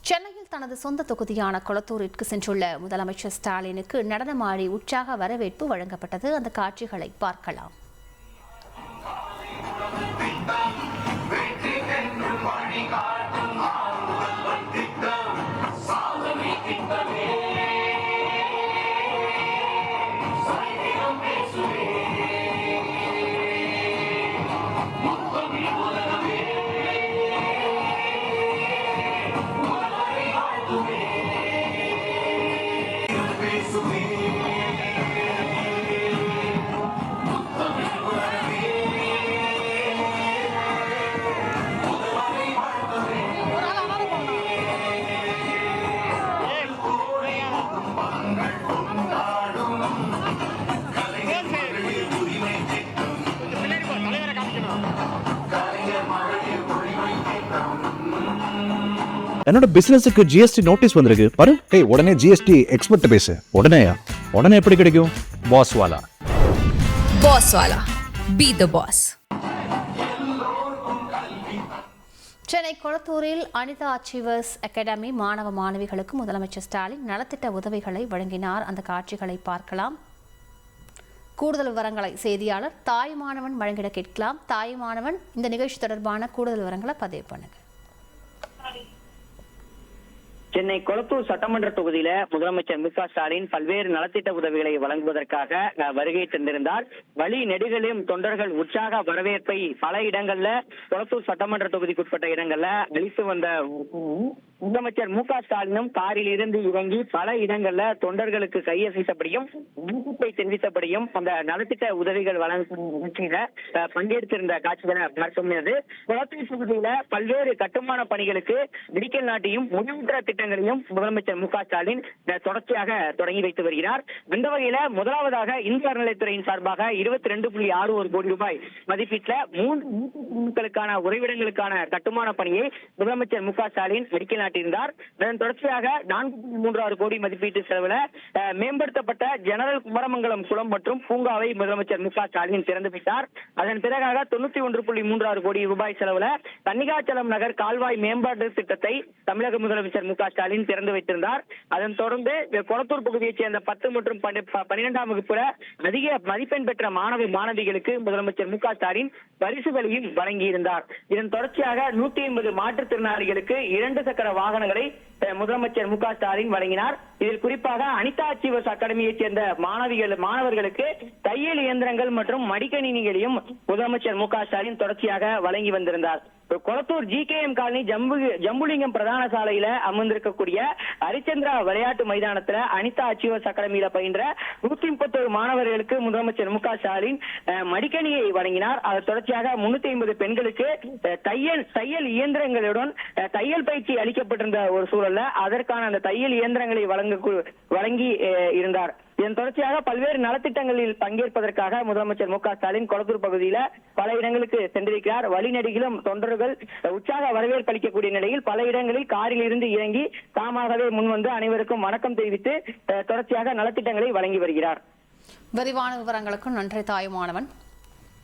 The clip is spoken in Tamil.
சென்னையில் தனது சொந்த தொகுதியான கொளத்தூரிற்கு சென்றுள்ள முதலமைச்சர் ஸ்டாலினுக்கு நடனமாடி உற்சாக வரவேற்பு வழங்கப்பட்டது. அந்த காட்சிகளை பார்க்கலாம். என்னோட பிசினஸுக்கு ஜிஎஸ்டி நோட்டீஸ் வந்திருக்கு பாரு. உடனே ஜிஎஸ்டி எக்ஸ்பர்ட் பேசு. உடனே எப்படி கிடைக்கும்? பாஸ்வாலா பி தி பாஸ். சென்னை கொளத்தூரில் அனிதா அச்சீவர்ஸ் அகாடமி மாணவ மாணவிகளுக்கு முதலமைச்சர் ஸ்டாலின் நலத்திட்ட உதவிகளை வழங்கினார். அந்த காட்சிகளை பார்க்கலாம். கூடுதல் விவரங்களை செய்தியாளர் தாயுமானவன் வழங்கிட கேட்கலாம். தாயுமானவன், இந்த நிகழ்ச்சி தொடர்பான கூடுதல் விவரங்களை பதிவு பண்ணுங்க. சென்னை கொளத்தூர் சட்டமன்ற தொகுதியில முதலமைச்சர் மு க ஸ்டாலின் பல்வேறு நலத்திட்ட உதவிகளை வழங்குவதற்காக வருகை தந்திருந்தார். வழி நெடுகிலும் தொண்டர்கள் உற்சாக வரவேற்பை பல இடங்கள்ல கொளத்தூர் சட்டமன்ற தொகுதிக்குட்பட்ட இடங்கள்ல அளித்து வந்த முதலமைச்சர் மு க ஸ்டாலினும் காரில் இருந்து இறங்கி பல இடங்கள்ல தொண்டர்களுக்கு கையசைத்தபடியும் ஊக்கத்தை தெரிவித்தபடியும் அந்த நலத்திட்ட உதவிகள் வழங்கும் நிகழ்ச்சியில பங்கேற்றிருந்த காட்சிகளை பார்க்க முடியாது. கொளத்தூர் தொகுதியில பல்வேறு கட்டுமான பணிகளுக்கு அடிக்கல் நாட்டியும் முடிவுற்ற திட்டங்களையும் முதலமைச்சர் மு க ஸ்டாலின் தொடர்ச்சியாக தொடங்கி வைத்து வருகிறார். அந்த வகையில முதலாவதாக இந்து அறநிலையத்துறையின் சார்பாக 22.61 கோடி ரூபாய் மதிப்பீட்டுல 3 உறைவிடங்களுக்கான கட்டுமான பணியை முதலமைச்சர் மு க ஸ்டாலின் அடிக்கல் நாட்டியிருந்தார். அதன் தொடர்ச்சியாக 4.36 கோடி மதிப்பீட்டு செலவுல மேம்படுத்தப்பட்ட ஜெனரல் குமரமங்கலம் குளம் மற்றும் பூங்காவை முதலமைச்சர் மு க ஸ்டாலின் திறந்து வைத்தார். அதன் பிறகாக 91.36 கோடி ரூபாய் செலவுல தன்னிகாச்சலம் நகர் கால்வாய் மேம்பாட்டு திட்டத்தை தமிழக முதலமைச்சர் மு க ஸ்டாலின் திறந்து வைத்திருந்தார். அதன் தொடர்ந்து கொளத்தூர் பகுதியைச் சேர்ந்த 10 மற்றும் 12ஆம் வகுப்புல அதிக மதிப்பெண் பெற்ற மாணவ மாணவிகளுக்கு முதலமைச்சர் மு க ஸ்டாலின் பரிசுகளையும் வழங்கியிருந்தார். இதன் தொடர்ச்சியாக 180 மாற்றுத்திறனாளிகளுக்கு 2 சக்கர வாகனங்களை முதலமைச்சர் மு க ஸ்டாலின் வழங்கினார். இதில் குறிப்பாக அனிதா அச்சீவர்ஸ் அகாடமியைச் சேர்ந்த மாணவர்களுக்கு தையல் இயந்திரங்கள் மற்றும் மடிக்கணினிகளையும் முதலமைச்சர் மு க ஸ்டாலின் தொடர்ச்சியாக வழங்கி வந்திருந்தார். கொளத்தூர் GKM காலனி ஜம்புலிங்கம் பிரதான சாலையில அமர்ந்திருக்கக்கூடிய ஹரிச்சந்திரா விளையாட்டு மைதானத்துல அனிதா அச்சீவர்ஸ் அகாடமியில பயின்ற 131 மாணவர்களுக்கு முதலமைச்சர் மு க ஸ்டாலின் மடிக்கணியை வழங்கினார். அதை தொடர்ச்சியாக 350 பெண்களுக்கு தையல் இயந்திரங்களுடன் தையல் பயிற்சி அளிக்கப்பட்டிருந்த ஒரு சூழல்ல அதற்கான அந்த தையல் இயந்திரங்களை வழங்கி இருந்தார். இதன் தொடர்ச்சியாக பல்வேறு நலத்திட்டங்களில் பங்கேற்பதற்காக முதலமைச்சர் மு க ஸ்டாலின் கொளத்தூர் பகுதியில பல இடங்களுக்கு சென்றிருக்கிறார். வழிநெடுகிலும் தொண்டர்கள் உற்சாக வரவேற்பு அளிக்கக்கூடிய நிலையில் பல இடங்களில் காரில் இருந்து இறங்கி தாமாகவே முன்வந்து அனைவருக்கும் வணக்கம் தெரிவித்து தொடர்ச்சியாக நலத்திட்டங்களை வழங்கி வருகிறார். விரிவான விவரங்களுக்கும் நன்றி தாயுமானவன்.